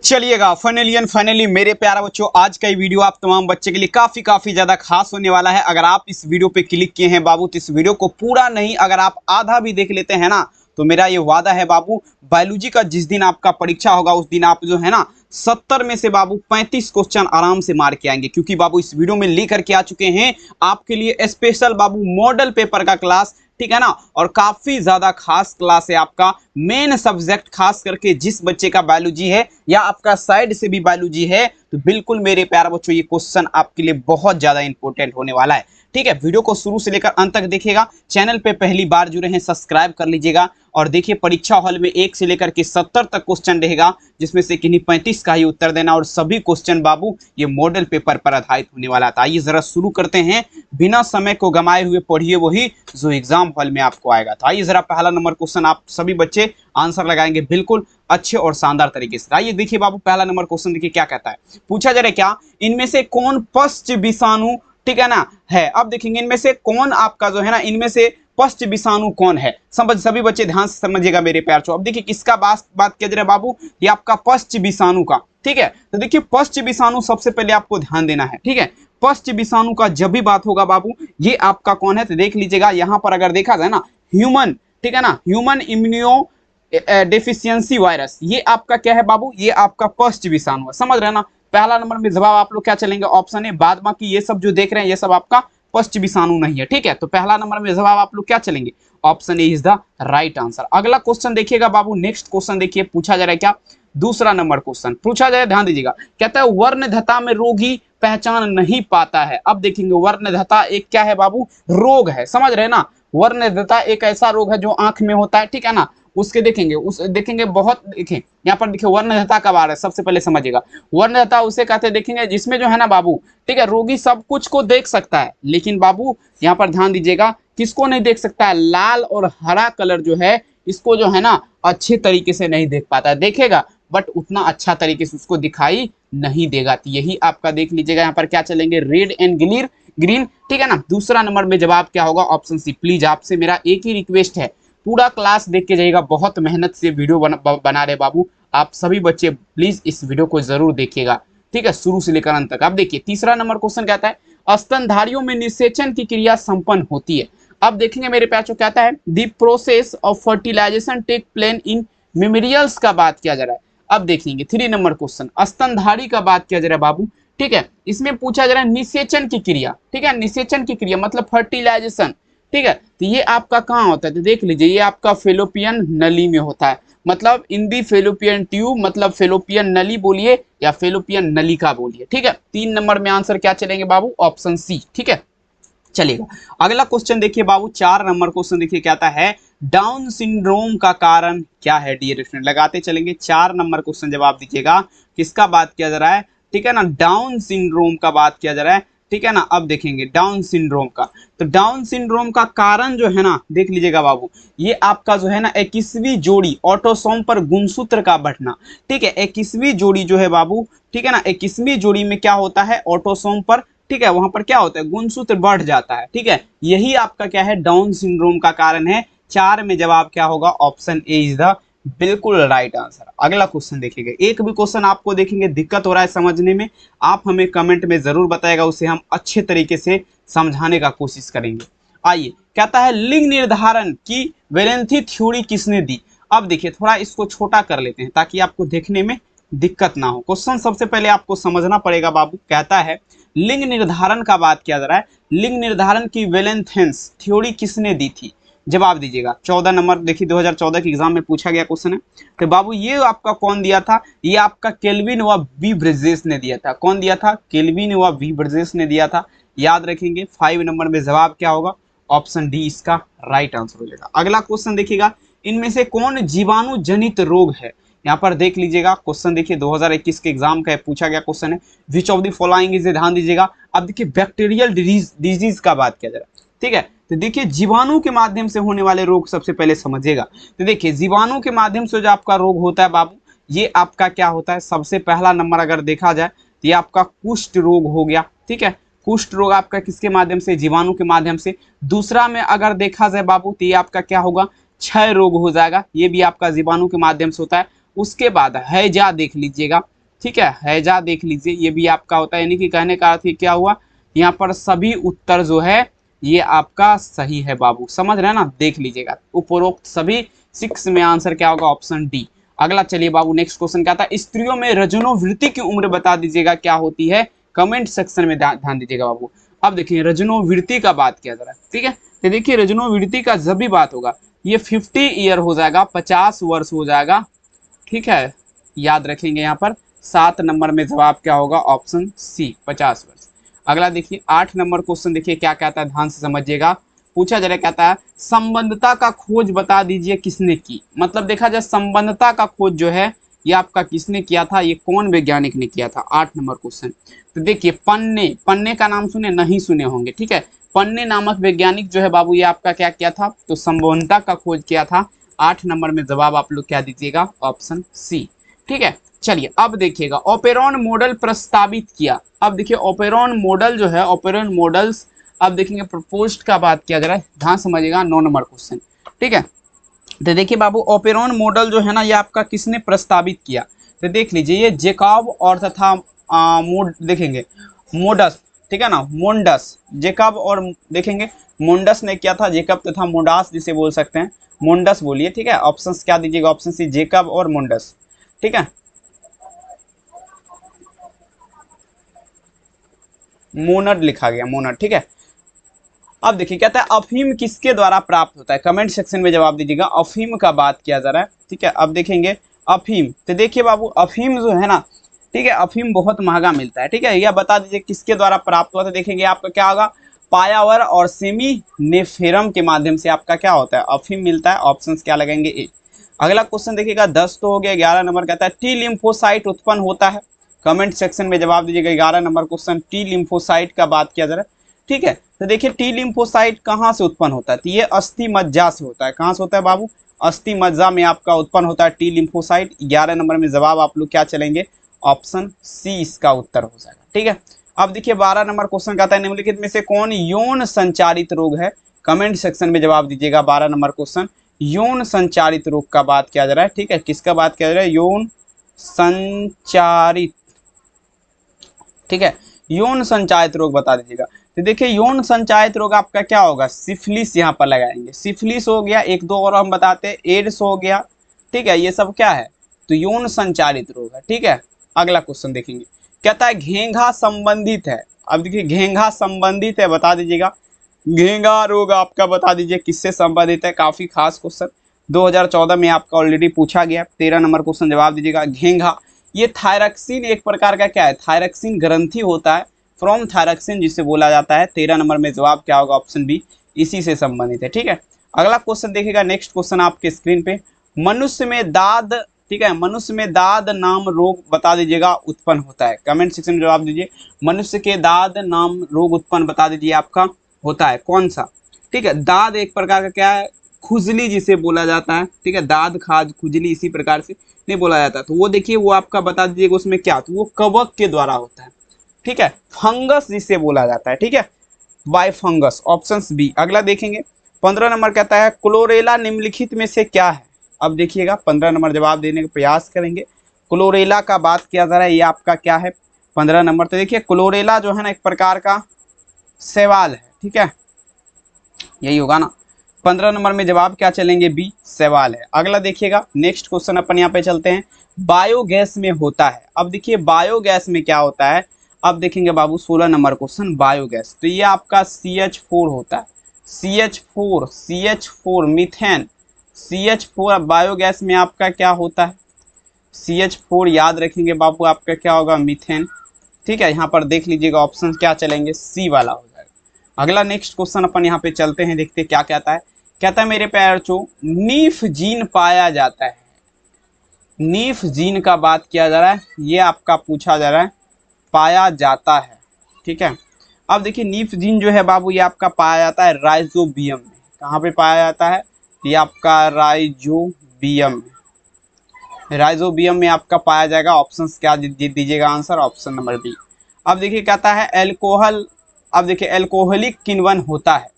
चलिएगा फाइनली मेरे प्यारे बच्चों, आज का ये वीडियो आप तमाम बच्चे के लिए काफी ज्यादा खास होने वाला है। अगर आप इस वीडियो पे क्लिक किए हैं बाबू तो इस वीडियो को पूरा नहीं, अगर आप आधा भी देख लेते हैं ना तो मेरा ये वादा है बाबू, बायोलॉजी का जिस दिन आपका परीक्षा होगा उस दिन आप जो है ना 70 में से बाबू 35 क्वेश्चन आराम से मार के आएंगे। क्योंकि बाबू इस वीडियो में लेकर के आ चुके हैं आपके लिए स्पेशल बाबू मॉडल पेपर का क्लास, ठीक है ना। और काफी ज्यादा खास क्लास है आपका मेन सब्जेक्ट, खास करके जिस बच्चे का बायोलॉजी है या आपका साइड से भी बायोलॉजी है तो बिल्कुल मेरे प्यारे बच्चों ये क्वेश्चन आपके लिए बहुत ज्यादा इंपॉर्टेंट होने वाला है। ठीक है, वीडियो को शुरू से लेकर अंत तक देखिएगा। चैनल पे पहली बार जुड़े हैं सब्सक्राइब कर लीजिएगा। और देखिए परीक्षा हॉल में 1 से लेकर के 70 तक क्वेश्चन रहेगा, जिसमें से किन्हीं 35 का ही उत्तर देना और सभी क्वेश्चन बाबू ये मॉडल पेपर पर आधारित होने वाला था। आइए जरा शुरू करते हैं, बिना समय को गंवाए हुए पढ़िए वही जो एग्जाम हॉल में आपको आएगा। तो आइए जरा पहला नंबर क्वेश्चन आप सभी बच्चे आंसर लगाएंगे बिल्कुल अच्छे और शानदार तरीके से। आइए देखिए बाबू पहला नंबर क्वेश्चन देखिए क्या कहता है। पूछा जा रहा है क्या, इनमें से कौन पश्च विषाणु, ठीक है ना, है। अब देखेंगे इनमें से कौन आपका जो है ना, इनमें से पश्च विषाणु कौन है। सभी बच्चे ध्यान से समझिएगा मेरे प्यार चो। अब देखिए किसका बात किया जा रहा है बाबू, ये आपका पश्च विषाणु का। ठीक है, तो देखिए पश्च विषाणु सबसे पहले आपको ध्यान देना है। ठीक है, पश्च विषाणु का जब भी बात होगा बाबू ये आपका कौन है, तो देख लीजिएगा यहाँ पर अगर देखा जाए ना ह्यूमन, ठीक है ना, ह्यूमन इम्यूनो डेफिशिएंसी वायरस, ये आपका क्या है बाबू, ये आपका पश्च विषाणु है। समझ रहे हैं ना। पहला नंबर में जवाब आप लोग क्या चलेंगे, ऑप्शन ए। बाद बाकी ये सब जो देख रहे हैं ये सब आपका पश्च विषाणु नहीं है। ठीक है, तो पहला नंबर में जवाब आप लोग क्या चलेंगे, option A is the right answer. अगला क्वेश्चन देखिएगा बाबू, नेक्स्ट क्वेश्चन देखिए पूछा जा रहा है क्या, दूसरा नंबर क्वेश्चन पूछा जाए, ध्यान दीजिएगा। कहता है वर्णधता में रोगी पहचान नहीं पाता है। अब देखेंगे वर्णधता एक क्या है बाबू, रोग है। समझ रहे ना, वर्णधता एक ऐसा रोग है जो आंख में होता है, ठीक है ना। उसके देखेंगे बहुत, देखें यहाँ पर देखिए वर्णधता कब आ रहा है, सबसे पहले समझिएगा। वर्णधता उसे कहते हैं देखेंगे जिसमें जो है ना बाबू, ठीक है, रोगी सब कुछ को देख सकता है, लेकिन बाबू यहाँ पर ध्यान दीजिएगा किसको नहीं देख सकता है, लाल और हरा कलर जो है इसको जो है ना अच्छे तरीके से नहीं देख पाता है। देखेगा बट उतना अच्छा तरीके से उसको दिखाई नहीं देगा। तो यही आपका देख लीजिएगा, यहाँ पर क्या चलेंगे, रेड एंड ग्रीन, ठीक है ना। दूसरा नंबर में जवाब क्या होगा, ऑप्शन सी। प्लीज आपसे मेरा एक ही रिक्वेस्ट है, पूरा क्लास देख के जाइएगा। बहुत मेहनत से वीडियो बना रहे बाबू आप सभी बच्चे, प्लीज इस वीडियो को जरूर देखिएगा। ठीक है, शुरू से लेकर अंत तक। अब देखिए तीसरा नंबर क्वेश्चन कहता है स्तनधारियों में निषेचन की क्रिया संपन्न होती है। अब देखेंगे मेरे प्याचो कहता है the process of fertilization take place in memorials का बात किया जा रहा है। अब देखेंगे 3 नंबर क्वेश्चन, स्तनधारी का बात किया जा रहा है बाबू। ठीक है, इसमें पूछा जा रहा है निषेचन की क्रिया। ठीक है, निषेचन की क्रिया मतलब फर्टिलाइजेशन। ठीक है, तो ये आपका कहाँ होता है, तो देख लीजिए ये आपका फेलोपियन नली में होता है, मतलब इन दी फेलोपियन ट्यूब, मतलब फेलोपियन नली बोलिए या फेलोपियन नलिका बोलिए। ठीक है, 3 नंबर में आंसर क्या चलेंगे बाबू, ऑप्शन सी। ठीक है, चलेगा। अगला क्वेश्चन देखिए बाबू, 4 नंबर क्वेश्चन देखिए कहता है डाउन सिंड्रोम का कारण क्या है डियर स्टूडेंट। लगाते चलेंगे, 4 नंबर क्वेश्चन जवाब दीजिएगा। किसका बात किया जा रहा है, ठीक है ना, डाउन सिंड्रोम का बात किया जा रहा है। ठीक है ना, अब देखेंगे डाउन सिंड्रोम का, तो डाउन सिंड्रोम का कारण जो है ना देख लीजिएगा बाबू, ये आपका जो है ना 21वीं जोड़ी ऑटोसोम पर गुणसूत्र का बढ़ना। ठीक है, 21वीं जोड़ी जो है बाबू, ठीक है ना, 21वीं जोड़ी में क्या होता है, ऑटोसोम पर, ठीक है, वहां पर क्या होता है, गुणसूत्र बढ़ जाता है। ठीक है, यही आपका क्या है, डाउन सिंड्रोम का कारण है। 4 में जवाब क्या होगा, ऑप्शन ए इज द बिल्कुल राइट आंसर। अगला क्वेश्चन देखिएगा, एक भी क्वेश्चन आपको देखेंगे दिक्कत हो रहा है समझने में, आप हमें कमेंट में जरूर बताएगा, उसे हम अच्छे तरीके से समझाने का कोशिश करेंगे। आइए, कहता है लिंग निर्धारण की वैलेंथी थ्योरी किसने दी। अब देखिए थोड़ा इसको छोटा कर लेते हैं ताकि आपको देखने में दिक्कत ना हो। क्वेश्चन सबसे पहले आपको समझना पड़ेगा बाबू। कहता है लिंग निर्धारण का बात किया जा रहा है, लिंग निर्धारण की वैलेंथेंस थ्योरी किसने दी थी। जवाब दीजिएगा। 14 नंबर देखिए 2014 के एग्जाम में पूछा गया क्वेश्चन है। तो बाबू ये आपका कौन दिया था, ये आपका केल्विन व बी ब्रिजेस ने दिया था। कौन दिया था, केल्विन व बी ब्रिजेस ने दिया था, याद रखेंगे। 5 नंबर में जवाब क्या होगा, ऑप्शन डी इसका राइट आंसर हो जाएगा। अगला क्वेश्चन देखिएगा, इनमें से कौन जीवाणु जनित रोग है। यहाँ पर देख लीजिएगा क्वेश्चन देखिए 2021 के एग्जाम का पूछा गया क्वेश्चन है, which of the following is, ध्यान दीजिएगा। अब देखिए बैक्टीरियल डिजीज का बात किया जा रहा है। ठीक है, तो देखिए जीवाणु के माध्यम से होने वाले रोग सबसे पहले समझिएगा। तो देखिए जीवाणु के माध्यम से जो आपका रोग होता है बाबू, ये आपका क्या होता है, सबसे पहला नंबर अगर देखा जाए तो ये आपका कुष्ठ रोग हो गया। ठीक है, कुष्ठ रोग आपका किसके माध्यम से, जीवाणु के माध्यम से। दूसरा में अगर देखा जाए बाबू तो ये आपका क्या होगा, क्षय रोग हो जाएगा, ये भी आपका जीवाणु के माध्यम से होता है। उसके बाद हैजा देख लीजिएगा, ठीक है, हैजा देख लीजिए, ये भी आपका होता है। यानी कि कहने का अर्थ क्या हुआ, यहाँ पर सभी उत्तर जो है ये आपका सही है बाबू, समझ रहे हैं ना, देख लीजिएगा। उपरोक्त सभी 6 में आंसर क्या होगा, ऑप्शन डी। अगला चलिए बाबू, नेक्स्ट क्वेश्चन क्या था, स्त्रियों में रजनोवृत्ति की उम्र बता दीजिएगा क्या होती है, कमेंट सेक्शन में ध्यान दीजिएगा बाबू। अब देखिए रजनोवृत्ति का बात किया जा रहा है, ठीक है, तो देखिए रजनोवृत्ति का जब भी बात होगा ये 50 ईयर हो जाएगा, 50 वर्ष हो जाएगा, ठीक है, याद रखेंगे यहाँ पर। 7 नंबर में जवाब क्या होगा, ऑप्शन सी, 50 वर्ष। अगला देखिए 8 नंबर क्वेश्चन, देखिए क्या कहता है, ध्यान से समझिएगा। पूछा जा रहा कहता है संबंधता का खोज बता दीजिए किसने की। मतलब देखा जाए संबंधता का खोज जो है ये आपका किसने किया था, ये कौन वैज्ञानिक ने किया था, 8 नंबर क्वेश्चन। तो देखिए पन्ने का नाम सुने, नहीं सुने होंगे, ठीक है। पन्ने नामक वैज्ञानिक जो है बाबू ये आपका क्या किया था, तो संबंधता का खोज किया था। 8 नंबर में जवाब आप लोग क्या दीजिएगा, ऑप्शन सी, ठीक है। चलिए अब देखिएगा ओपेरॉन मॉडल प्रस्तावित किया। अब देखिए ओपेरॉन मॉडल जो है, ओपेरॉन मॉडल्स, अब देखेंगे प्रपोज्ड का बात किया जा रहा है, ध्यान समझिएगा, 9 नंबर क्वेश्चन, ठीक है। तो देखिए बाबू ओपेरॉन मॉडल जो है ना ये आपका किसने प्रस्तावित किया, तो देख लीजिए ये जेकब और तथा देखेंगे मोडस, ठीक है ना, मोन्डस, जेकब और देखेंगे मोन्डस ने किया था, जेकब तथा मोडास जिसे बोल सकते हैं, मोन्डस बोलिए, ठीक है। ऑप्शंस क्या दीजिएगा, ऑप्शन सी जेकब और मोन्डस, ठीक है। मोनड लिखा गया, मोनड, ठीक है। अब देखिए कहता है अफीम किसके द्वारा प्राप्त होता है, कमेंट सेक्शन में जवाब दीजिएगा। अफीम का बात किया जा रहा है, ठीक है। अब देखेंगे अफीम, तो देखिए बाबू अफीम जो है ना, ठीक है, अफीम बहुत महंगा मिलता है, ठीक है। यह बता दीजिए किसके द्वारा प्राप्त हुआ था, देखेंगे आपका क्या होगा, पायावर और सेमिनेफेरम के माध्यम से आपका क्या होता है, अफीम मिलता है। ऑप्शंस क्या लगेंगे, ए। अगला क्वेश्चन देखिएगा 10 तो हो गया, 11 नंबर कहता है टी लिम्फोसाइट उत्पन्न होता है, कमेंट सेक्शन में जवाब दीजिएगा। 11 नंबर क्वेश्चन टी लिम्फोसाइट का बात किया जा रहा है, ठीक है। तो देखिए टी लिम्फोसाइट कहाँ से उत्पन्न होता है, तो ये अस्थि मज्जा से होता है। कहाँ से होता है बाबू, अस्थि मज्जा में आपका उत्पन्न होता है टी लिम्फोसाइट। 11 नंबर में जवाब आप लोग क्या चलेंगे, ऑप्शन सी इसका उत्तर हो जाएगा, ठीक है। अब देखिए 12 नंबर क्वेश्चन कहता है निम्नलिखित में से कौन यौन संचारित रोग है, कमेंट सेक्शन में जवाब दीजिएगा। 12 नंबर क्वेश्चन यौन संचारित रोग का बात किया जा रहा है, ठीक है, किसका बात किया जा रहा है, यौन संचारित, ठीक है, यौन संचारित रोग बता दीजिएगा। तो देखिए यौन संचारित रोग आपका क्या होगा, सिफिलिस यहाँ पर लगाएंगे, सिफिलिस हो गया, एक दो और हम बताते हैं, एड्स हो गया, ठीक है, ये सब क्या है, तो यौन संचारित रोग है, ठीक है। अगला क्वेश्चन देखेंगे कहता है घेंघा संबंधित है। अब देखिए घेंघा संबंधित है, बता दीजिएगा घेंघा रोग आपका बता दीजिए किससे संबंधित है, काफी खास क्वेश्चन 2014 में आपका ऑलरेडी पूछा गया। 13 नंबर क्वेश्चन जवाब दीजिएगा घेंघा, ये थायरक्सिन एक प्रकार का क्या है, थायरक्सिन ग्रंथि होता है, फ्रॉम थायरक्सिन जिसे बोला जाता है। 13 नंबर में जवाब क्या होगा, ऑप्शन बी, इसी से संबंधित है, ठीक है। अगला क्वेश्चन देखिएगा, नेक्स्ट क्वेश्चन आपके स्क्रीन पे, मनुष्य में दाद, ठीक है, मनुष्य में दाद नाम रोग बता दीजिएगा उत्पन्न होता है, कमेंट सेक्शन में जवाब दीजिए। मनुष्य के दाद नाम रोग उत्पन्न बता दीजिए आपका होता है कौन सा, ठीक है। दाद एक प्रकार का क्या है, खुजली जिसे बोला जाता है, ठीक है, दाद खाज खुजली इसी प्रकार से नहीं बोला जाता, तो वो देखिए वो आपका बता दीजिएगा उसमें क्या, तो वो कवक के द्वारा होता है, ठीक है, फंगस जिसे बोला जाता है, ठीक है, बाय फंगस, ऑप्शन बी। अगला देखेंगे 15 नंबर कहता है क्लोरेला निम्नलिखित में से क्या है। अब देखिएगा 15 नंबर जवाब देने का प्रयास करेंगे। क्लोरेला का बात किया जा रहा है, ये आपका क्या है 15 नंबर, तो देखिए क्लोरेला जो है ना एक प्रकार का शैवाल है, ठीक है, यही होगा ना। 15 नंबर में जवाब क्या चलेंगे, बी शैवाल है। अगला देखिएगा नेक्स्ट क्वेश्चन अपन यहाँ पे चलते हैं, बायोगैस में होता है। अब देखिए बायोगैस में क्या होता है, अब देखेंगे बाबू 16 नंबर क्वेश्चन बायोगैस, तो ये आपका CH4 होता है, CH4 मीथेन, CH4 बायोगैस में आपका क्या होता है, CH4 याद रखेंगे बाबू आपका क्या होगा, मीथेन, ठीक है। यहाँ पर देख लीजिएगा ऑप्शन क्या चलेंगे, सी वाला हो जाएगा। अगला नेक्स्ट क्वेश्चन अपन यहाँ पे चलते हैं, देखते हैं क्या कहता है। कहता है मेरे प्यारे बच्चों नीफ जीन पाया जाता है, नीफ जीन का बात किया जा रहा है, ये आपका पूछा जा रहा है, पाया जाता है, ठीक है। अब देखिए नीफ जीन जो है बाबू ये आपका पाया जाता है राइजोबियम में, कहाँ पे पाया जाता है, ये आपका राइजोबियम में, राइजोबियम में आपका पाया जाएगा। ऑप्शंस क्या दीजिएगा आंसर, ऑप्शन नंबर बी। अब देखिए कहता है एल्कोहल, अब देखिए एल्कोहलिक किण्वन होता है,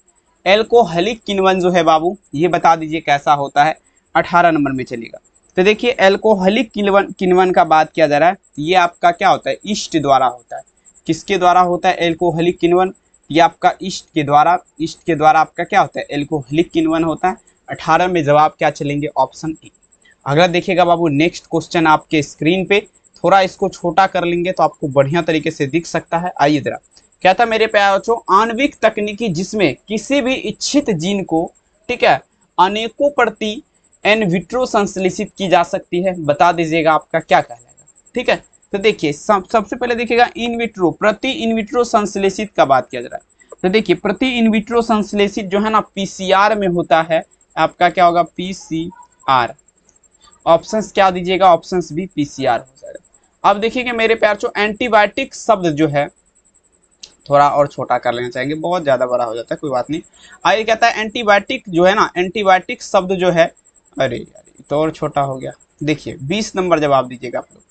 एल्कोहलिक किण्वन जो है बाबू ये बता दीजिए कैसा होता है, 18 नंबर में चलेगा। तो देखिए एल्कोहलिक किण्वन का बात किया जा रहा है, ये आपका क्या होता है, ईस्ट द्वारा होता है। किसके द्वारा होता है एल्कोहलिक किण्वन, ये आपका ईस्ट के द्वारा आपका क्या होता है एल्कोहलिक किण्वन होता है। 18 में जवाब क्या चलेंगे, ऑप्शन ए। अगला देखिएगा बाबू नेक्स्ट क्वेश्चन आपके स्क्रीन पे, थोड़ा इसको छोटा कर लेंगे तो आपको बढ़िया तरीके से दिख सकता है। आइए जरा, क्या था मेरे प्यारे बच्चों, आणविक तकनीकी जिसमें किसी भी इच्छित जीन को, ठीक है, अनेकों प्रति इन विट्रो संश्लेषित की जा सकती है, बता दीजिएगा आपका क्या कहलाएगा। ठीक है, तो देखिए सबसे पहले देखिएगा इन विट्रो, प्रति इन विट्रो संश्लेषित का बात किया जा रहा है। तो देखिए प्रति इन विट्रो संश्लेषित जो है ना पीसीआर में होता है, आपका क्या होगा पीसीआर। ऑप्शंस क्या दीजिएगा, ऑप्शंस भी पीसीआर हो जाएगा। अब देखिएगा मेरे प्यार जो एंटीबायोटिक शब्द जो है, थोड़ा और छोटा कर लेना चाहेंगे, बहुत ज्यादा बड़ा हो जाता है, कोई बात नहीं। आइए कहता है एंटीबायोटिक जो है ना, एंटीबायोटिक शब्द जो है, अरे यार तो और छोटा हो गया। देखिए 20 नंबर जवाब दीजिएगा आप लोग।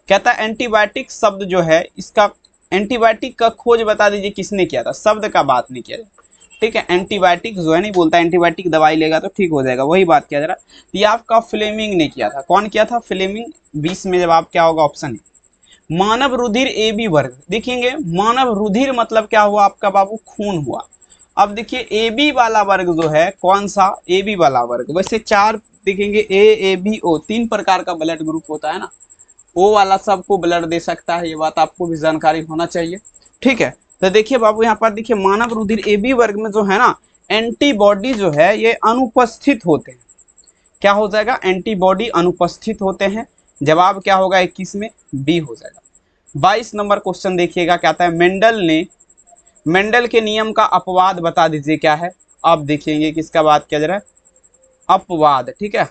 कहता है एंटीबायोटिक शब्द जो है, इसका एंटीबायोटिक का खोज बता दीजिए किसने किया था, शब्द का बात नहीं किया जाता। ठीक है, एंटीबायोटिक जो है नहीं बोलता, एंटीबायोटिक दवाई लेगा तो ठीक हो जाएगा, वही बात किया जा रहा है। ये आपका फ्लेमिंग ने किया था। कौन किया था, फ्लेमिंग। 20 में जवाब क्या होगा, ऑप्शन ए। मानव रुधिर ए बी वर्ग, देखेंगे मानव रुधिर मतलब क्या हुआ आपका बाबू, खून हुआ। अब देखिए ए बी वाला वर्ग जो है, कौन सा ए बी वाला वर्ग, वैसे 4 देखेंगे ए बी ओ 3 प्रकार का ब्लड ग्रुप होता है ना, ओ वाला सबको ब्लड दे सकता है, ये बात आपको भी जानकारी होना चाहिए। ठीक है, तो देखिए बाबू यहाँ पर देखिए मानव रुधिर ए बी वर्ग में जो है ना, एंटीबॉडी जो है ये अनुपस्थित होते हैं। क्या हो जाएगा, एंटीबॉडी अनुपस्थित होते हैं। जवाब क्या होगा 21 में, बी हो जाएगा। 22 नंबर क्वेश्चन देखिएगा, क्या आता है, मेंडल के नियम का अपवाद बता दीजिए क्या है। अब देखेंगे किसका बात किया जा रहा है, अपवाद। ठीक है,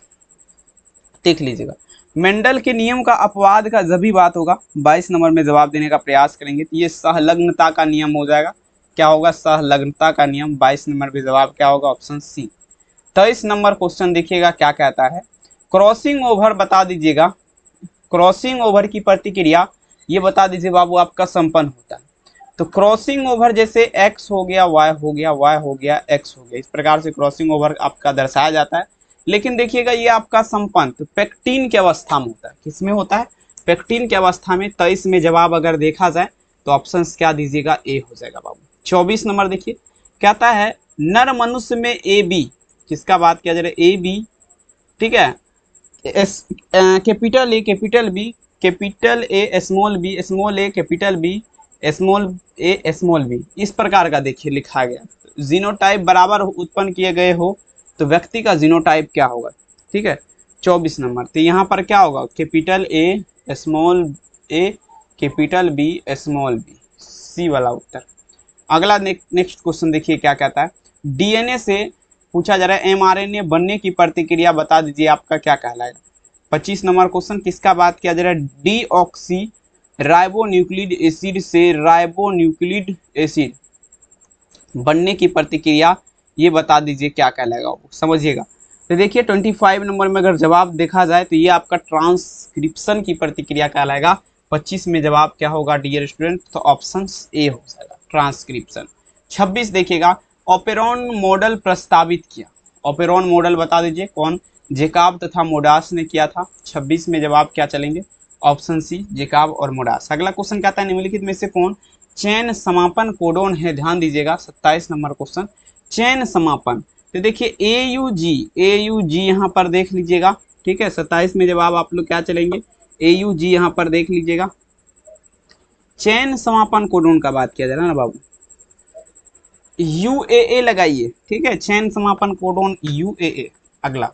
देख लीजिएगा मेंडल के नियम का अपवाद का जब भी बात होगा, 22 नंबर में जवाब देने का प्रयास करेंगे तो ये सहलग्नता का नियम हो जाएगा। क्या होगा, सहलग्नता का नियम। 22 नंबर में जवाब क्या होगा, ऑप्शन सी। 23 नंबर क्वेश्चन देखिएगा क्या कहता है, क्रॉसिंग ओवर बता दीजिएगा, क्रॉसिंग ओवर की प्रतिक्रिया ये बता दीजिए बाबू आपका संपन्न होता है। तो क्रॉसिंग ओवर जैसे x हो गया y हो गया y हो गया x हो गया, इस प्रकार से क्रॉसिंग ओवर आपका दर्शाया जाता है। लेकिन देखिएगा ये आपका संपन्न तो पेक्टिन की अवस्था में होता है। किसमें होता है, पेक्टिन की अवस्था में। 23 में जवाब अगर देखा जाए तो ऑप्शंस क्या दीजिएगा, ए हो जाएगा बाबू। 24 नंबर देखिए, कहता है नर मनुष्य में ए बी, किसका बात किया जा रहा है, ए बी। ठीक है, capital A capital B, capital A small B, small A capital B, small A small B, इस प्रकार का देखिए लिखा गया। जीनोटाइप बराबर उत्पन्न किए गए हो तो व्यक्ति का जीनोटाइप क्या होगा। ठीक है, 24 नंबर, तो यहाँ पर क्या होगा, capital A small A capital B small B, C वाला उत्तर। अगला नेक्स्ट क्वेश्चन देखिए क्या कहता है, डीएनए से पूछा जा रहा है एमआरएनए बनने की प्रतिक्रिया बता दीजिए, आपका क्या कहलाएगा। 25 नंबर क्वेश्चन, किसका बात किया जा रहा है, डीऑक्सी राइबोन्यूक्लिक एसिड से राइबोन्यूक्लिक एसिड बनने की प्रतिक्रिया ये बता दीजिए क्या कहलाएगा, वो समझिएगा। तो देखिए 25 नंबर में अगर जवाब देखा जाए तो ये आपका ट्रांसक्रिप्शन की प्रतिक्रिया कहलाएगा। 25 में जवाब क्या होगा डियर स्टूडेंट, तो ऑप्शन ए हो जाएगा ट्रांसक्रिप्शन। 26 देखिएगा, ओपेरॉन मॉडल प्रस्तावित किया, ओपेरॉन मॉडल बता दीजिए कौन, जेकब तथा मोडास ने किया था। 26 में जवाब क्या चलेंगे, ऑप्शन सी जेकब और मोडास। अगला क्वेश्चन क्या आता है, निम्नलिखित में से कौन चैन समापन कोडोन है, ध्यान दीजिएगा। 27 नंबर क्वेश्चन, चैन समापन। तो देखिए AUG यहाँ पर देख लीजिएगा। ठीक है, 27 में जवाब आप लोग क्या चलेंगे, AUG यहाँ पर देख लीजिएगा। चैन समापन कोडोन का बात किया जा रहा है ना बाबू, UAA लगाइए। ठीक है, चैन समापन कोडोन UAA। अगला,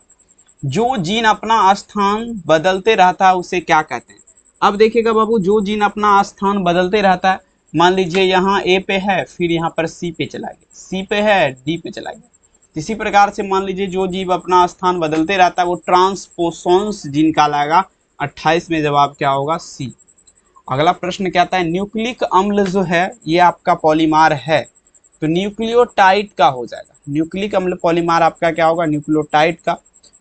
जो जीन अपना स्थान बदलते रहता है उसे क्या कहते हैं। अब देखिएगा बाबू, जो जीन अपना स्थान बदलते रहता है, मान लीजिए यहाँ ए पे है, फिर यहाँ पर सी पे चला गया, सी पे है, डी पे चला गया। इसी प्रकार से मान लीजिए जो जीव अपना स्थान बदलते रहता है वो ट्रांसपोसॉन्स जीन कहलाएगा। 28 में जवाब क्या होगा, सी। अगला प्रश्न क्या आता है, न्यूक्लिक अम्ल जो है ये आपका पॉलीमार है, तो न्यूक्लियोटाइड का हो जाएगा। न्यूक्लिक अम्ल पॉलीमार आपका क्या होगा, न्यूक्लियोटाइड का।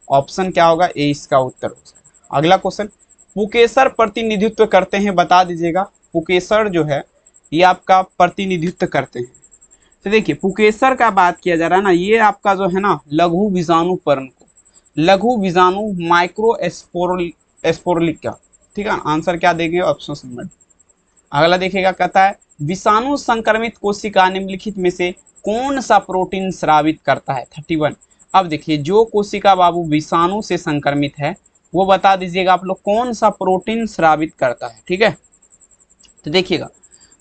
ऑप्शन क्या होगा, ए इसका उत्तर हो जाएगा। अगला क्वेश्चन, पुकेसर प्रतिनिधित्व करते हैं, बता दीजिएगा। पुकेसर जो है ये आपका प्रतिनिधित्व करते हैं। तो देखिए पुकेसर का बात किया जा रहा है ना, ये आपका जो है ना लघु विषाणु पर्ण को, लघु बीजाणु माइक्रो एस्पोरलिका। ठीक है, आंसर क्या देंगे ऑप्शन नंबर। अगला देखिएगा, कहता है विषाणु संक्रमित कोशिका निम्नलिखित में से कौन सा प्रोटीन स्रावित करता है। 31। अब देखिए जो कोशिका बाबू विषाणु से संक्रमित है वो बता दीजिएगा आप लोग कौन सा प्रोटीन स्रावित करता है। ठीक है, तो देखिएगा,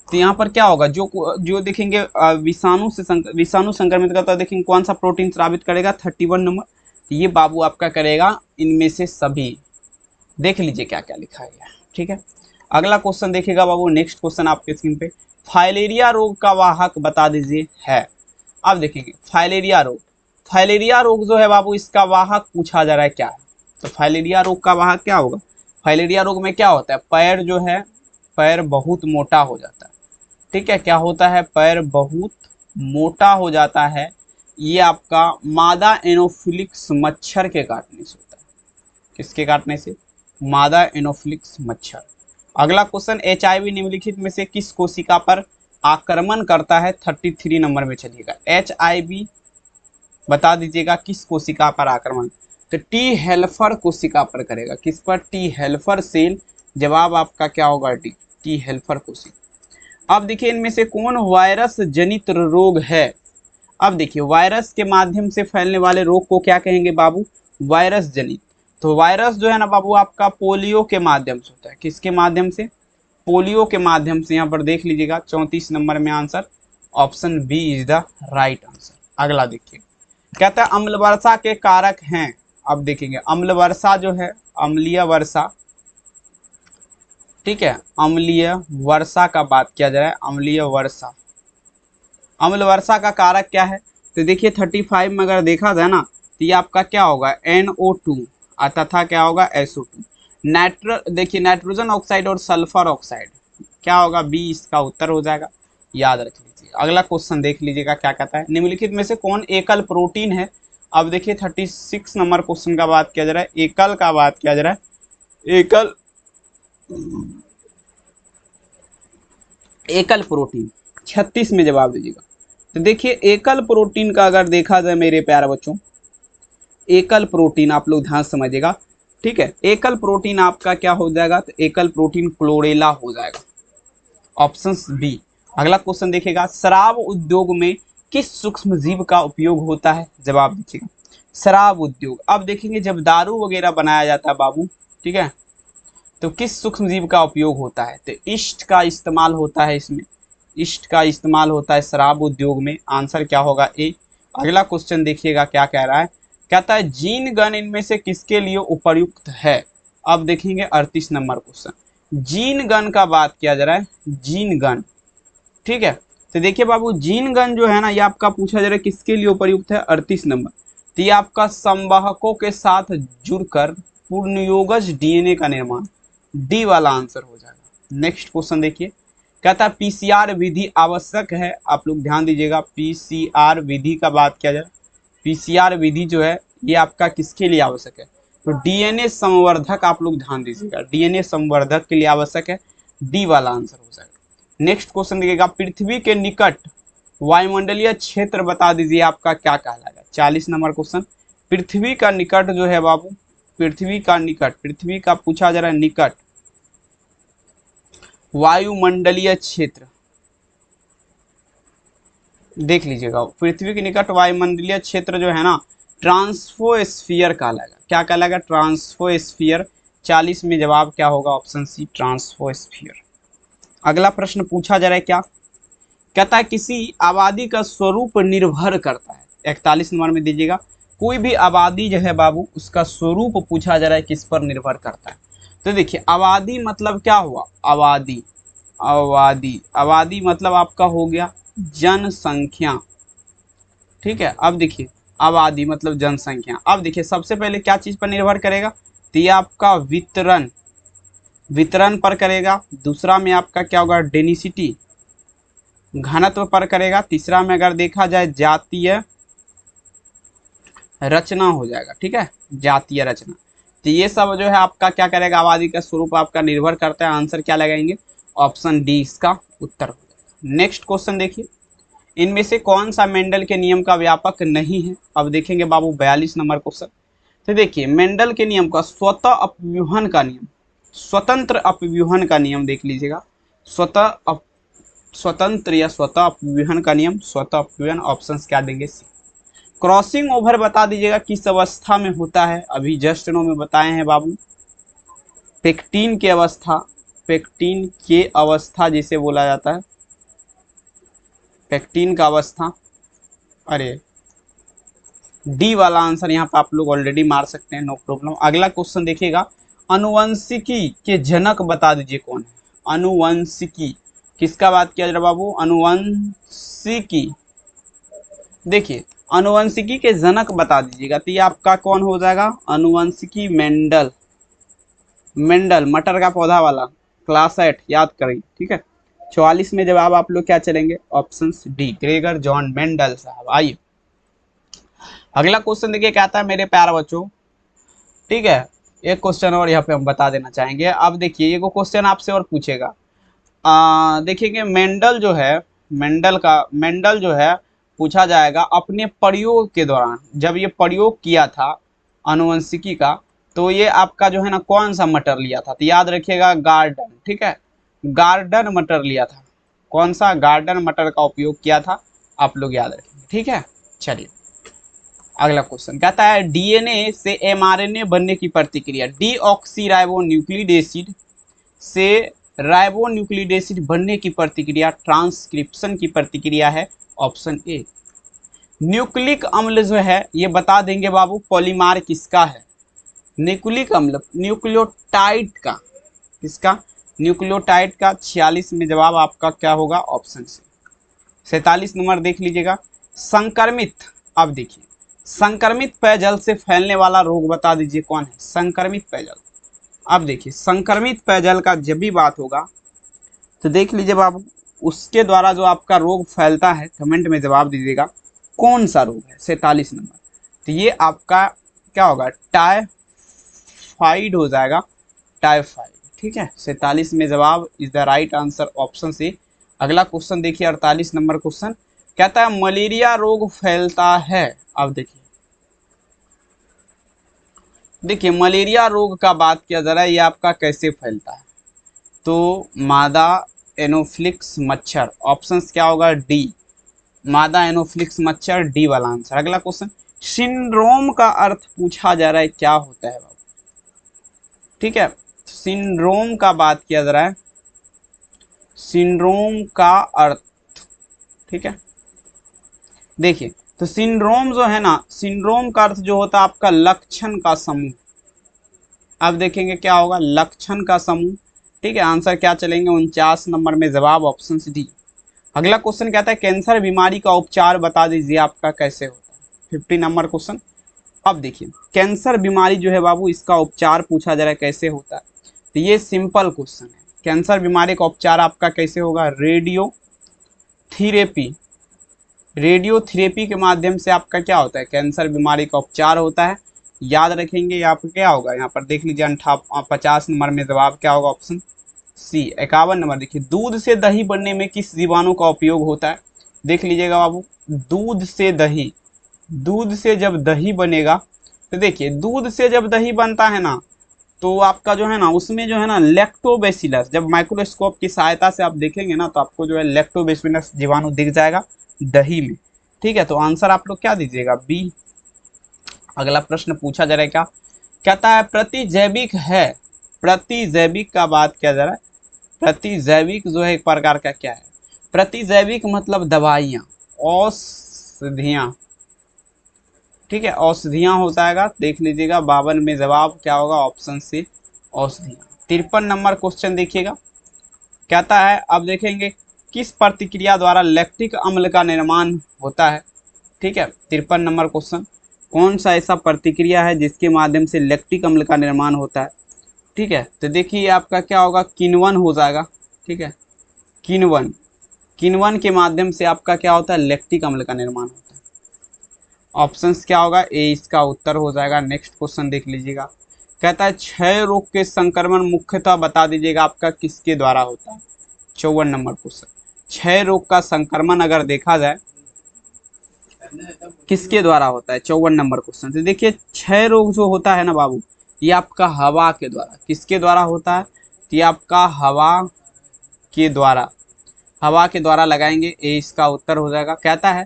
तो यहाँ पर क्या होगा, जो जो देखेंगे विषाणु संक्रमित करता है, देखेंगे कौन सा प्रोटीन स्रावित करेगा 31 नंबर। तो ये बाबू आपका करेगा इनमें से सभी। देख लीजिए क्या क्या लिखा गया है। ठीक है, अगला क्वेश्चन देखिएगा बाबू, नेक्स्ट क्वेश्चन आपके स्क्रीन पे, फाइलेरिया रोग का वाहक बता दीजिए है। अब देखेंगे फाइलेरिया रोग जो है बाबू इसका वाहक पूछा जा रहा है क्या है। तो फाइलेरिया रोग का वाहक क्या होगा। फाइलेरिया रोग में क्या होता है, पैर जो है पैर बहुत मोटा हो जाता है। ठीक है, क्या होता है, पैर बहुत मोटा हो जाता है। ये आपका मादा एनोफिलिक्स मच्छर के काटने से होता है। किसके काटने से, मादा एनोफिलिक्स मच्छर। अगला क्वेश्चन, HIV निम्नलिखित में से किस कोशिका पर आक्रमण करता है। 33 नंबर में चलिएगा, HIV बता दीजिएगा किस कोशिका पर आक्रमण। तो टी हेल्पर कोशिका पर करेगा। किस पर, टी हेल्पर सेल। जवाब आपका क्या होगा, टी हेल्पर कोशिका। अब देखिए इनमें से कौन वायरस जनित रोग है। अब देखिए वायरस के माध्यम से फैलने वाले रोग को क्या कहेंगे बाबू, वायरस जनित। तो वायरस जो है ना बाबू आपका पोलियो के माध्यम से होता है। किसके माध्यम से, पोलियो के माध्यम से। यहाँ पर देख लीजिएगा 34 नंबर में answer option B is the right answer. अगला देखिए, कहता है अम्ल वर्षा के कारक हैं। अब देखेंगे अम्ल वर्षा जो है, अम्लीय वर्षा। ठीक है, अम्लीय वर्षा का बात किया जा रहा है, अम्लीय वर्षा। अम्ल वर्षा का कारक क्या है, तो देखिए 35 में अगर देखा जाए ना तो ये आपका क्या होगा, NO2 तथा क्या होगा, SO2। देखिए नाइट्रोजन ऑक्साइड और सल्फर ऑक्साइड क्या होगा, बी इसका उत्तर हो जाएगा, याद रख लीजिए। अगला क्वेश्चन देख लीजिएगा क्या कहता है, निम्नलिखित में से कौन एकल प्रोटीन है। अब देखिए 36 नंबर क्वेश्चन का बात किया जा रहा है, एकल का बात किया जा रहा है। एकल प्रोटीन 36 में जवाब दीजिएगा। तो देखिए एकल प्रोटीन का अगर देखा जाए मेरे प्यारे बच्चों, एकल प्रोटीन आप लोग ध्यान समझिएगा। ठीक है, एकल प्रोटीन आपका क्या हो जाएगा, तो एकल प्रोटीन क्लोरेला हो जाएगा, ऑप्शन बी। अगला क्वेश्चन देखिएगा, शराब उद्योग में किस सूक्ष्म जीव का उपयोग होता है। जवाब दीजिएगा, शराब उद्योग। अब देखेंगे जब दारू वगैरह बनाया जाता है बाबू, ठीक है, तो किस सूक्ष्म जीव का उपयोग होता है, तो ईस्ट का इस्तेमाल होता है। इसमें ईस्ट का इस्तेमाल होता है शराब उद्योग में। आंसर क्या होगा, ए। अगला क्वेश्चन देखिएगा क्या कह रहा है, कहता है जीन गन इनमें से किसके लिए उपयुक्त है। अब देखेंगे 38 नंबर क्वेश्चन, जीन गन का बात किया जा रहा है, जीन गन। ठीक है, तो देखिए बाबू जीन गन जो है ना ये आपका पूछा जा रहा है किसके लिए उपयुक्त है, 38 नंबर। तो ये आपका संवाहकों के साथ जुड़कर पूर्णयोगज DNA का निर्माण, डी वाला आंसर हो जाएगा। नेक्स्ट क्वेश्चन देखिए, कहता है PCR विधि आवश्यक है। आप लोग ध्यान दीजिएगा, PCR विधि का बात किया जाए, PCR विधि जो है ये आपका किसके लिए आवश्यक है, तो DNA संवर्धक। आप लोग ध्यान दीजिएगा, DNA संवर्धक के लिए आवश्यक है, डी वाला आंसर हो जाएगा। नेक्स्ट क्वेश्चन देखिएगा, पृथ्वी के निकट वायुमंडलीय क्षेत्र बता दीजिए आपका क्या कहलाएगा। 40 नंबर क्वेश्चन, पृथ्वी का निकट जो है बाबू, पृथ्वी का निकट, पृथ्वी का पूछा जा रहा है निकट वायुमंडलीय क्षेत्र। देख लीजिएगा पृथ्वी के निकट वायुमंडलीय क्षेत्र जो है ना ट्रांसफोस्फीयर कहलाएगा। क्या कहलाएगा, ट्रांसफोस्फीयर। 40 में जवाब क्या होगा, ऑप्शन सी ट्रांसफोस्फीयर। अगला प्रश्न पूछा जा रहा है क्या, कहता है किसी आबादी का स्वरूप निर्भर करता है। 41 नंबर में दीजिएगा, कोई भी आबादी जो है बाबू उसका स्वरूप पूछा जा रहा है किस पर निर्भर करता है। तो देखिए आबादी मतलब क्या हुआ, आबादी, आबादी, आबादी मतलब आपका हो गया जनसंख्या। ठीक है, अब देखिए आबादी मतलब जनसंख्या। अब देखिए सबसे पहले क्या चीज पर निर्भर करेगा, तो ये आपका वितरण, वितरण पर करेगा। दूसरा में आपका क्या होगा, डेंसिटी, घनत्व पर करेगा। तीसरा में अगर देखा जाए जातीय रचना हो जाएगा। ठीक है, जातीय रचना। तो ये सब जो है आपका क्या करेगा, आबादी का स्वरूप आपका निर्भर करता है। आंसर क्या लगाएंगे, ऑप्शन डी इसका उत्तर हो जाएगा। नेक्स्ट क्वेश्चन देखिए, इनमें से कौन सा मेंडल के नियम का व्यापक नहीं है। अब देखेंगे बाबू 42 नंबर क्वेश्चन, तो देखिए मेंडल के नियम का स्वतः अपव्यूहन का नियम, स्वतंत्र अपव्यूहन का नियम देख लीजिएगा, स्वतंत्र या स्वतः अपव्यूहन का नियम, स्वतः अपव्यूहन। ऑप्शंस क्या देंगे? सी। क्रॉसिंग ओवर बता दीजिएगा किस अवस्था में होता है, अभी जस्ट नो में बताए हैं बाबू, पेक्टीन की अवस्था, पेक्टीन के अवस्था जिसे बोला जाता है, पेक्टीन का अवस्था। अरे डी वाला आंसर यहाँ पे आप लोग ऑलरेडी मार सकते हैं, नो प्रॉब्लम। अगला क्वेश्चन देखिएगा, अनुवंशिकी के जनक बता दीजिए कौन है? अनुवंशिकी किसका बात किया जा रहा बाबू? अनुवंशिकी। देखिए अनुवंशिकी के जनक बता दीजिएगा, तो ये आपका कौन हो जाएगा? अनुवंशिकी मेंडल। मेंडल मटर का पौधा वाला, क्लास 8 याद करें, ठीक है। 44 में जवाब आप लोग क्या चलेंगे? Option D, Gregor John Mendel साहब। आइए अगला क्वेश्चन देखिए क्या आता है मेरे प्यारे बच्चों, ठीक है। एक क्वेश्चन और यहाँ पे हम बता देना चाहेंगे। अब देखिए ये क्वेश्चन आपसे और पूछेगा, देखिए मेंडल जो है, मेंडल जो है पूछा जाएगा अपने प्रयोग के दौरान, जब ये प्रयोग किया था आनुवंशिकी का, तो ये आपका जो है ना कौन सा मटर लिया था? तो याद रखिएगा गार्डन, ठीक है, गार्डन मटर लिया था। कौन सा? गार्डन मटर का उपयोग किया था, आप लोग याद रखेंगे, ठीक है। चलिए अगला क्वेश्चन कहता है डीएनए से एमआरएनए बनने की प्रतिक्रिया, डीऑक्सीराइबोन्यूक्लिक एसिड से राइबोन्यूक्लिक एसिड बनने की प्रतिक्रिया ट्रांसक्रिप्शन की प्रतिक्रिया है, ऑप्शन ए। न्यूक्लिक अम्ल जो है ये बता देंगे बाबू पॉलीमार किसका है? न्यूक्लिक अम्ल, न्यूक्लियोटाइड का, किसका? न्यूक्लियोटाइड का। 46 में जवाब आपका क्या होगा? Option C. 47 नंबर देख लीजिएगा, संक्रमित। अब देखिए संक्रमित पेयजल से फैलने वाला रोग बता दीजिए कौन है? संक्रमित पेयजल। अब देखिए संक्रमित पेयजल का जब भी बात होगा तो देख लीजिए बाबू, उसके द्वारा जो आपका रोग फैलता है, कमेंट में जवाब दीजिएगा कौन सा रोग है। 47 नंबर, तो ये आपका क्या होगा? टाइफाइड हो जाएगा, टाइफाइड, ठीक है। 47 में जवाब is the right answer, option C. अगला क्वेश्चन देखिए 48 नंबर क्वेश्चन कहता है मलेरिया रोग फैलता है। अब देखिए मलेरिया रोग का बात किया जा रहा है, ये आपका कैसे फैलता है? तो मादा एनोफ्लिक्स मच्छर, ऑप्शंस क्या होगा? डी, मादा एनोफ्लिक्स मच्छर, डी वाला आंसर। अगला क्वेश्चन सिंड्रोम का अर्थ पूछा जा रहा है, क्या होता है बाबू? ठीक है, सिंड्रोम का बात किया जा रहा है, सिंड्रोम का अर्थ, ठीक है। देखिए तो सिंड्रोम जो है ना, सिंड्रोम का अर्थ जो होता है आपका लक्षण का समूह। अब देखेंगे क्या होगा? लक्षण का समूह, ठीक है। आंसर क्या चलेंगे? 49 नंबर में जवाब ऑप्शन डी। अगला क्वेश्चन कहता है कैंसर बीमारी का उपचार बता दीजिए आपका कैसे होता है? 50 नंबर क्वेश्चन। अब देखिए कैंसर बीमारी जो है बाबू, इसका उपचार पूछा जा रहा है कैसे होता है, तो ये सिंपल क्वेश्चन है। कैंसर बीमारी का उपचार आपका कैसे होगा? रेडियोथेरेपी, रेडियोथेरेपी के माध्यम से आपका क्या होता है? कैंसर बीमारी का उपचार होता है, याद रखेंगे। यहाँ पर क्या होगा? यहाँ पर देख लीजिए 50 नंबर में जवाब क्या होगा? Option C. 51 नंबर देखिए दूध से दही बनने में किस जीवाणु का उपयोग होता है? देख लीजिएगा बाबू, दूध से दही, दूध से जब दही बनेगा, तो देखिए दूध से जब दही बनता है ना, तो आपका जो है ना उसमें जो है ना लैक्टोबैसिलस, जब माइक्रोस्कोप की सहायता से आप देखेंगे ना तो आपको जो है लैक्टोबैसिलस जीवाणु दिख जाएगा दही में, ठीक है। तो आंसर आप लोग क्या दीजिएगा? बी। अगला प्रश्न पूछा जा रहा है, क्या कहता है प्रतिजैविक है, प्रतिजैविक का बात किया जा रहा है। प्रतिजैविक जो है एक प्रकार का क्या है? प्रतिजैविक मतलब दवाइयाँ, औषधियाँ, ठीक है, औषधियाँ हो जाएगा। देख लीजिएगा 52 में जवाब क्या होगा? ऑप्शन सी, औषधियाँ। 53 नंबर क्वेश्चन देखिएगा, कहता है अब देखेंगे किस प्रतिक्रिया द्वारा लैक्टिक अम्ल का निर्माण होता है, ठीक है। 53 नंबर क्वेश्चन, कौन सा ऐसा प्रतिक्रिया है जिसके माध्यम से लैक्टिक अम्ल का निर्माण होता है, ठीक है। तो देखिए आपका क्या होगा? किण्वन हो जाएगा, ठीक है, किण्वन, किण्वन के माध्यम से आपका क्या होता है? लैक्टिक अम्ल का निर्माण होता है। ऑप्शंस क्या होगा? ए इसका उत्तर हो जाएगा। नेक्स्ट क्वेश्चन देख लीजिएगा, कहता है क्षय रोग के संक्रमण मुख्यतः बता दीजिएगा आपका किसके द्वारा होता है? 54 नंबर क्वेश्चन, क्षय रोग का संक्रमण अगर देखा जाए किसके द्वारा होता है? 54 नंबर क्वेश्चन। तो देखिए क्षय रोग जो होता है ना बाबू, ये आपका हवा के द्वारा, किसके द्वारा होता है? तो ये आपका हवा के द्वारा, हवा के द्वारा लगाएंगे, ये इसका उत्तर हो जाएगा। कहता है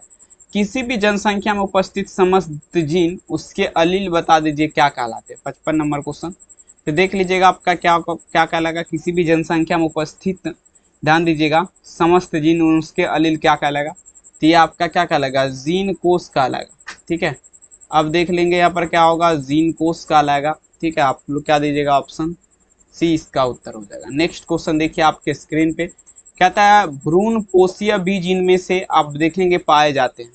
किसी भी जनसंख्या में उपस्थित समस्त जीन उसके अलील बता दीजिए क्या कहलाते हैं। 55 नंबर क्वेश्चन। तो देख लीजिएगा आपका क्या क्या कहलाएगा। किसी भी जनसंख्या में उपस्थित, ध्यान दीजिएगा, समस्त जीन उसके अलील क्या कहलाएगा? तो ये आपका क्या कहलाएगा? जीन कोष कहलाएगा। ठीक है, अब देख लेंगे यहाँ पर क्या होगा, जीन कोष कहलाएगा। ठीक है, आप लोग क्या दीजिएगा? ऑप्शन सी इसका उत्तर हो जाएगा। नेक्स्ट क्वेश्चन देखिए आपके स्क्रीन पे, कहता है भ्रूण पोषीय बीज इनमें से आप देखेंगे पाए जाते हैं।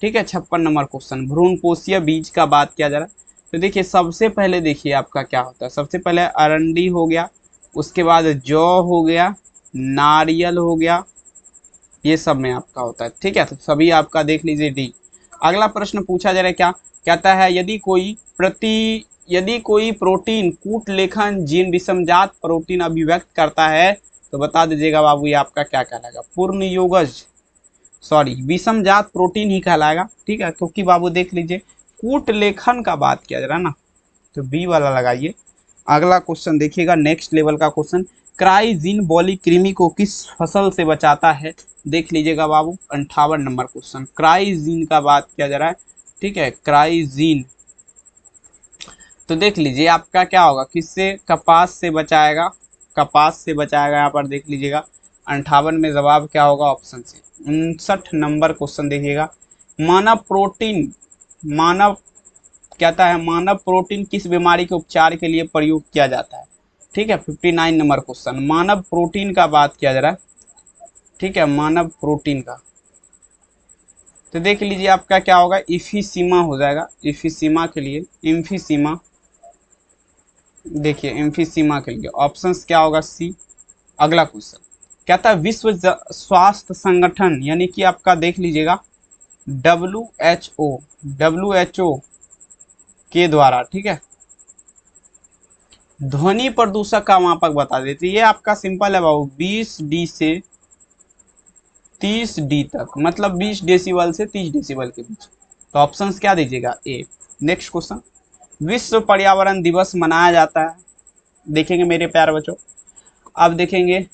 ठीक है, 56 नंबर क्वेश्चन, भ्रूण पोषीय बीज का बात किया जा रहा है। तो देखिए सबसे पहले देखिए आपका क्या होता है, सबसे पहले अरंडी हो गया, उसके बाद जौ हो गया, नारियल हो गया, ये सब में आपका होता है। ठीक है, तो सभी आपका देख लीजिए डी। अगला प्रश्न पूछा जा रहा है क्या, कहता है यदि कोई प्रोटीन कूट लेखन जीन विषमजात प्रोटीन अभिव्यक्त करता है तो बता दीजिएगा बाबू ये आपका क्या कहलाएगा? पूर्ण योगज, सॉरी विषमजात प्रोटीन ही कहलाएगा। ठीक है, क्योंकि बाबू देख लीजिए कूट लेखन का बात किया जा रहा है ना, तो बी वाला लगाइए। अगला क्वेश्चन देखिएगा, नेक्स्ट लेवल का क्वेश्चन, क्राइजीन बॉली कृमि को किस फसल से बचाता है? देख लीजिएगा बाबू 58 नंबर क्वेश्चन, क्राइजीन का बात किया जा रहा है। ठीक है, क्राइजीन, तो देख लीजिए आपका क्या होगा, किससे? कपास से बचाएगा, कपास से बचाएगा। यहाँ पर देख लीजिएगा 58 में जवाब क्या होगा? Option C. 59 नंबर क्वेश्चन देखिएगा, मानव प्रोटीन, मानव कहता है मानव प्रोटीन किस बीमारी के उपचार के लिए प्रयोग किया जाता है? ठीक है, 59 नंबर क्वेश्चन, मानव प्रोटीन का बात किया जा रहा है। ठीक है, मानव प्रोटीन का, तो देख लीजिए आपका क्या होगा? इफिसीमा हो जाएगा। इफिसीमा के लिए, इम्फीसीमा, देखिए इम्फीसीमा के लिए ऑप्शंस क्या होगा? सी। अगला क्वेश्चन कहता है विश्व स्वास्थ्य संगठन यानी कि आपका देख लीजिएगा WHO के द्वारा, ठीक है, ध्वनि प्रदूषक का मापक बता देते। ये आपका सिंपल है बाबू, 20D से 30D तक, मतलब 20 डेसिबल से 30 डेसिबल के बीच। तो ऑप्शंस क्या दीजिएगा? ए। नेक्स्ट क्वेश्चन, विश्व पर्यावरण दिवस मनाया जाता है, देखेंगे मेरे प्यारे बच्चों। अब देखेंगे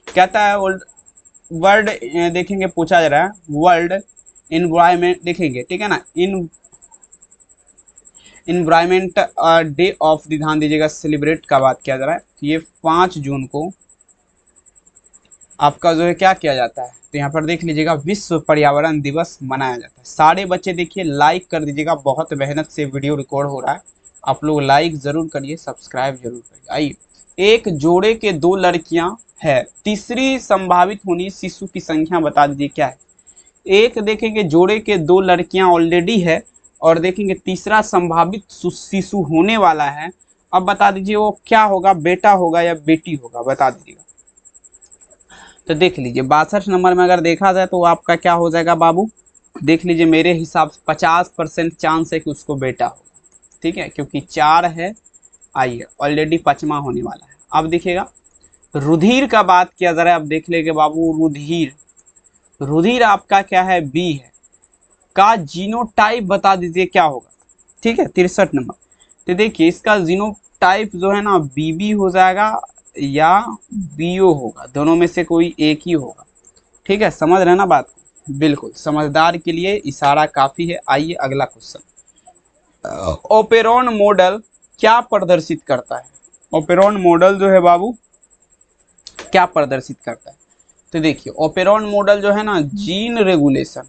कहता है वर्ल्ड, देखेंगे पूछा जा रहा है वर्ल्ड एनवायरमेंट, देखेंगे ठीक है ना, इन्वायरमेंट डे ऑफ द, ध्यान दीजिएगा सेलिब्रेट का बात किया जा रहा है। ये 5 जून को आपका जो है क्या किया जाता है? तो यहाँ पर देख लीजिएगा विश्व पर्यावरण दिवस मनाया जाता है। सारे बच्चे देखिए लाइक कर दीजिएगा, बहुत मेहनत से वीडियो रिकॉर्ड हो रहा है, आप लोग लाइक जरूर करिए, सब्सक्राइब जरूर करिए। आइए, एक जोड़े के 2 लड़कियां है, तीसरी संभावित होनी शिशु की संख्या बता दीजिए क्या है? एक देखेंगे जोड़े के 2 लड़कियां ऑलरेडी है, और देखेंगे तीसरा संभावित शिशु होने वाला है। अब बता दीजिए वो क्या होगा, बेटा होगा या बेटी होगा, बता दीजिएगा। तो देख लीजिए 62 नंबर में अगर देखा जाए तो आपका क्या हो जाएगा बाबू? देख लीजिए मेरे हिसाब से 50% चांस है कि उसको बेटा होगा। ठीक है, क्योंकि 4 है, आइए ऑलरेडी 5वां होने वाला है। अब देखिएगा रुधिर का बात किया जा रहा है। अब देख लेंगे बाबू रुधिर, रुधिर आपका क्या है? बी है, का जीनोटाइप बता दीजिए क्या होगा? ठीक है, 63 नंबर। तो देखिए इसका जीनोटाइप जो है ना बीबी हो जाएगा या बीओ होगा, दोनों में से कोई एक ही होगा। ठीक है, समझ रहे ना बात को? बिल्कुल, समझदार के लिए इशारा काफी है। आइए अगला क्वेश्चन, ओपेरॉन मॉडल क्या प्रदर्शित करता है? ओपेरॉन मॉडल जो है बाबू क्या प्रदर्शित करता है? तो देखिए ओपेरॉन मॉडल जो है ना gene regulation,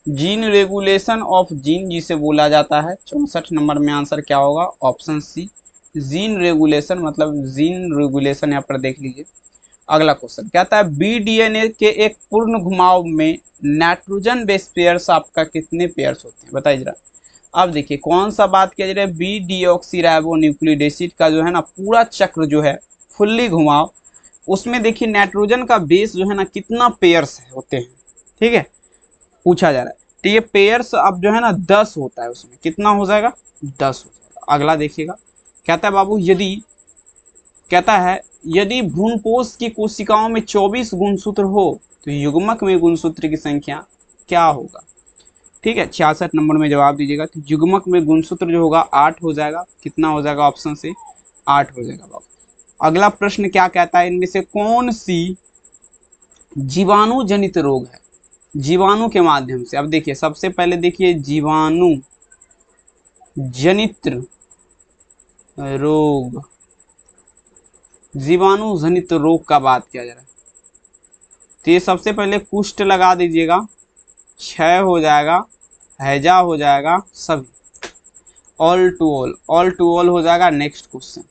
gene regulation of gene जिसे बोला जाता है। 64 नंबर में आंसर क्या होगा? ऑप्शन सी, जीन रेगुलेशन, मतलब जीन रेगुलेशन यहाँ पर देख लीजिए। अगला क्वेश्चन कहता है BDNA के एक पूर्ण घुमाव में नाइट्रोजन बेस पेयर्स आपका कितने पेयर्स होते हैं? बताइए जरा। अब देखिए कौन सा बात किया जा रहा है, बी डीऑक्सीराइबो न्यूक्लिक एसिड का जो है ना पूरा चक्र जो है फुल्ली घुमाव, उसमें देखिए नाइट्रोजन का बेस जो है ना कितना पेयर्स होते हैं? ठीक है, पूछा जा रहा है। तो ये पेयर्स अब जो है ना 10 होता है, उसमें कितना हो जाएगा? 10 हो जाएगा। अगला देखिएगा कहता है बाबू यदि भ्रूणपोष की कोशिकाओं में 24 गुणसूत्र हो तो युग्मक में गुणसूत्र की संख्या क्या होगा? ठीक है, 66 नंबर में जवाब दीजिएगा। तो युग्मक में गुणसूत्र जो होगा 8 हो जाएगा। कितना हो जाएगा ऑप्शन से? 8 हो जाएगा बाबू। अगला प्रश्न क्या कहता है, इनमें से कौन सी जीवाणु जनित रोग है? जीवाणु के माध्यम से, अब देखिए सबसे पहले देखिए जीवाणु जनित रोग, जीवाणु जनित रोग का बात किया जा रहा है, तो ये सबसे पहले कुष्ठ लगा दीजिएगा, क्षय हो जाएगा, हैजा हो जाएगा, सभी ऑल टू ऑल हो जाएगा। नेक्स्ट क्वेश्चन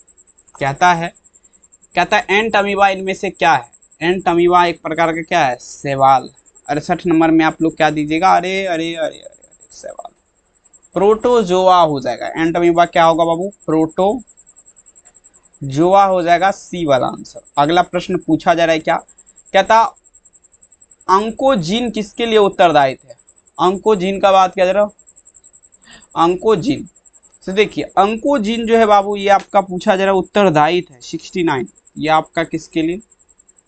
कहता है एंट अमीबा इनमें से क्या है? एंट अमीबा एक प्रकार का क्या है? शैवाल। 68 नंबर में आप लोग क्या दीजिएगा? अरे अरे अरे अरे शैवाल, प्रोटोजोआ हो जाएगा। एंट अमीबा क्या होगा बाबू? प्रोटोजोआ हो जाएगा, सी वाला आंसर। अगला प्रश्न पूछा जा रहा है, क्या कहता, अंकोजीन किसके लिए उत्तरदायी थे? अंकोजीन का बात किया जा रहा है, अंकोजीन। तो देखिए अंकोजीन जो है बाबू, ये आपका पूछा जा रहा है उत्तरदायी है 69। ये आपका किसके लिए?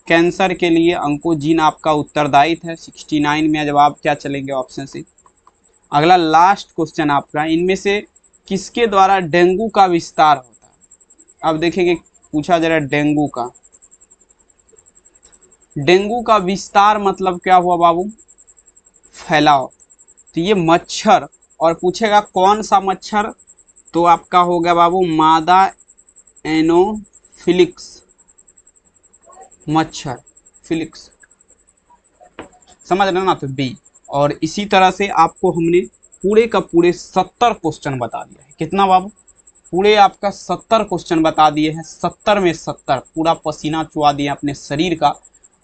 कैंसर के लिए अंकोजीन आपका उत्तरदायी है 69 में। जवाब क्या चलेंगे? Option C. अगला लास्ट क्वेश्चन आपका, इनमें से किसके द्वारा डेंगू का विस्तार होता है? अब देखिए पूछा जा रहा है डेंगू का, डेंगू का विस्तार मतलब क्या हुआ बाबू? फैलाव। तो ये मच्छर, और पूछेगा कौन सा मच्छर, तो आपका हो गया बाबू मादा एनोफिलिक्स मच्छर, फिलिक्स, समझ रहे ना? तो बी। और इसी तरह से आपको हमने पूरे का पूरे 70 क्वेश्चन बता दिया है। कितना बाबू? पूरे आपका 70 क्वेश्चन बता दिए हैं। 70 में 70, पूरा पसीना चुआ दिया अपने शरीर का।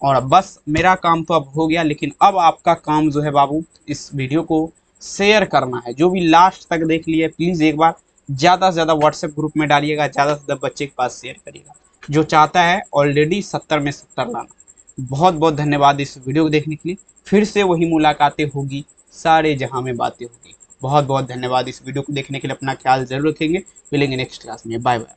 और बस मेरा काम तो अब हो गया, लेकिन अब आपका काम जो है बाबू, इस वीडियो को शेयर करना है। जो भी लास्ट तक देख लिए प्लीज़ एक बार ज़्यादा से ज़्यादा व्हाट्सएप ग्रुप में डालिएगा, ज़्यादा से ज़्यादा बच्चे के पास शेयर करिएगा जो चाहता है ऑलरेडी 70 में 70 लाना। बहुत बहुत धन्यवाद इस वीडियो को देखने के लिए। फिर से वही मुलाकातें होगी, सारे जहां में बातें होगी। बहुत बहुत धन्यवाद इस वीडियो को देखने के लिए। अपना ख्याल जरूर रखेंगे। मिलेंगे नेक्स्ट क्लास में। Bye bye.